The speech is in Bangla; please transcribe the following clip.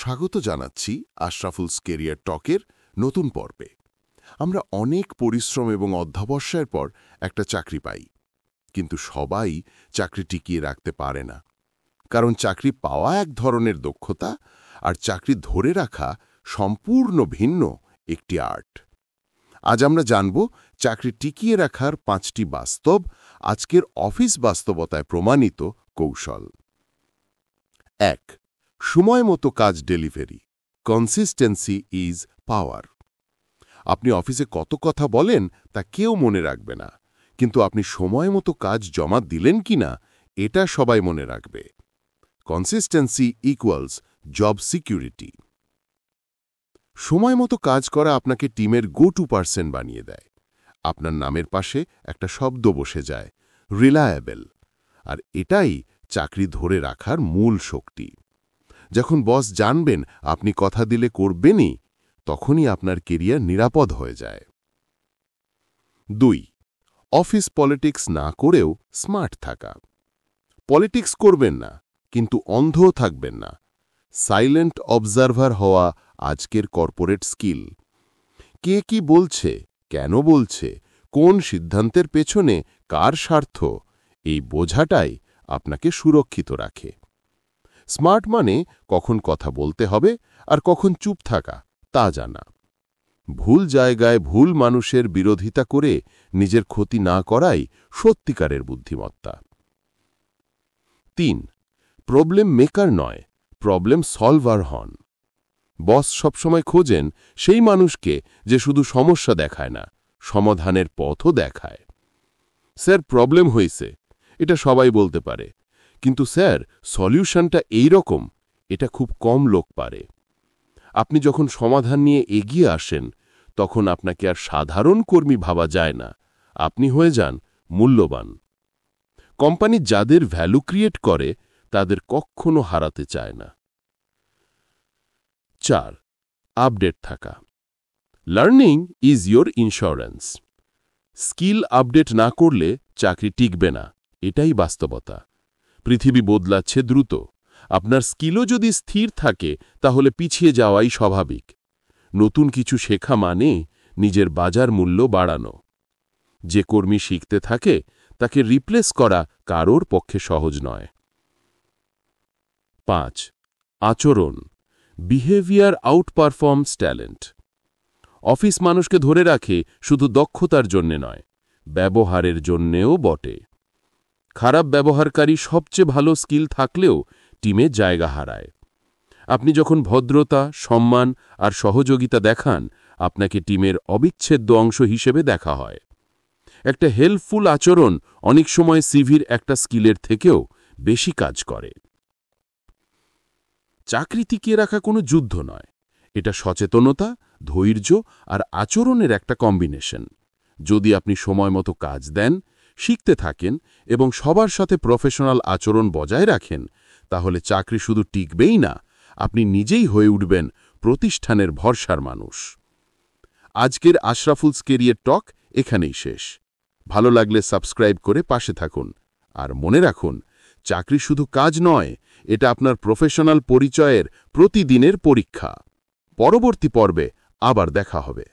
স্বাগত জানাচ্ছি আশরাফুলস কেরিয়ার টকের নতুন পর্বে। আমরা অনেক পরিশ্রম এবং অধ্যবসায়ের পর একটা চাকরি পাই, কিন্তু সবাই চাকরি টিকিয়ে রাখতে পারে না। কারণ চাকরি পাওয়া এক ধরনের দক্ষতা, আর চাকরি ধরে রাখা সম্পূর্ণ ভিন্ন একটি আর্ট। আজ আমরা জানব চাকরি টিকিয়ে রাখার 5টি বাস্তব, আজকের অফিস বাস্তবতায় প্রমাণিত কৌশল। 1. সময় মতো কাজ ডেলিভারি। Consistency is power. আপনি অফিসে কত কথা বলেন তা কেউ মনে রাখবে না, কিন্তু আপনি সময় মতো কাজ জমা দিলেন কিনা এটা সবাই মনে রাখবে। Consistency equals job security. সময় মতো কাজ করা আপনাকে টিমের গো-টু পারসন বানিয়ে দেয়। আপনার নামের পাশে একটা শব্দ বসে যায়, রিলায়েবল। আর এটাই চাকরি ধরে রাখার মূল শক্তি। যখন বস জানবেন আপনি কথা দিলে করবেনই, তখনই আপনার কেরিয়ার নিরাপদ হয়ে যায়। 2. অফিস পলিটিক্স না করেও স্মার্ট থাকা। পলিটিক্স করবেন না, কিন্তু অন্ধও থাকবেন না। সাইলেন্ট অবজারভার হওয়া আজকের কর্পোরেট স্কিল। কে কি বলছে, কেন বলছে, কোন সিদ্ধান্তের পেছনে কার স্বার্থ, এই বোঝাটাই আপনাকে সুরক্ষিত রাখে। স্মার্ট মানে কখন কথা বলতে হবে আর কখন চুপ থাকা তা জানা। ভুল জায়গায় ভুল মানুষের বিরোধিতা করে নিজের ক্ষতি না করাই সত্যিকারের বুদ্ধিমত্তা। 3. প্রবলেম মেকার নয়, প্রবলেম সলভার হন। বস সবসময় খোঁজেন সেই মানুষকে যে শুধু সমস্যা দেখায় না, সমাধানের পথও দেখায়। স্যার, প্রবলেম হয়েছে, এটা সবাই বলতে পারে, কিন্তু স্যার সলিউশনটা এই রকম, এটা খুব কম লোক পারে। আপনি যখন সমাধান নিয়ে এগিয়ে আসেন, তখন আপনাকে আর সাধারণ কর্মী ভাবা যায় না, আপনি হয়ে যান মূল্যবান। কোম্পানি যাদের ভ্যালু ক্রিয়েট করে তাদের কখনো হারাতে চায় না। 4. আপডেট থাকা। Learning is your insurance. Skill update না করলে চাকরি টিকবে না, এটাই বাস্তবতা। পৃথিবী বদলাচ্ছে দ্রুত। আপনার স্কিলও যদি স্থির থাকে তাহলে পিছিয়ে যাওয়াই স্বাভাবিক। নতুন কিছু শেখা মানে নিজের বাজার মূল্য বাড়ানো। যে কর্মী শিখতে থাকে তাকে রিপ্লেস করা কারোর পক্ষে সহজ নয়। 5. আচরণ। Behaviour আউটপারফর্মস talent. অফিস মানুষকে ধরে রাখে শুধু দক্ষতার জন্যে নয়, ব্যবহারের জন্যেও বটে। খারাপ ব্যবহারকারী সবচেয়ে ভালো স্কিল থাকলেও টিমে জায়গা হারায়। আপনি যখন ভদ্রতা, সম্মান আর সহযোগিতা দেখান, আপনাকে টিমের অবিচ্ছেদ্য অংশ হিসেবে দেখা হয়। একটা হেল্পফুল আচরণ অনেক সময় সিভির একটা স্কিলের থেকেও বেশি কাজ করে। চাকরি টিকিয়ে রাখা কোনো যুদ্ধ নয়, এটা সচেতনতা, ধৈর্য আর আচরণের একটা কম্বিনেশন। যদি আপনি সময় মতো কাজ দেন, শিখতে থাকেন এবং সবার সাথে প্রফেশনাল আচরণ বজায় রাখেন, তাহলে চাকরি শুধু টিকবেই না, আপনি নিজেই হয়ে উঠবেন প্রতিষ্ঠানের ভরসার মানুষ। আজকের আশরাফুলস কেরিয়ার টক এখানেই শেষ। ভালো লাগলে সাবস্ক্রাইব করে পাশে থাকুন। আর মনে রাখুন, চাকরি শুধু কাজ নয়, এটা আপনার প্রফেশনাল পরিচয়ের প্রতিদিনের পরীক্ষা। পরবর্তী পর্বে আবার দেখা হবে।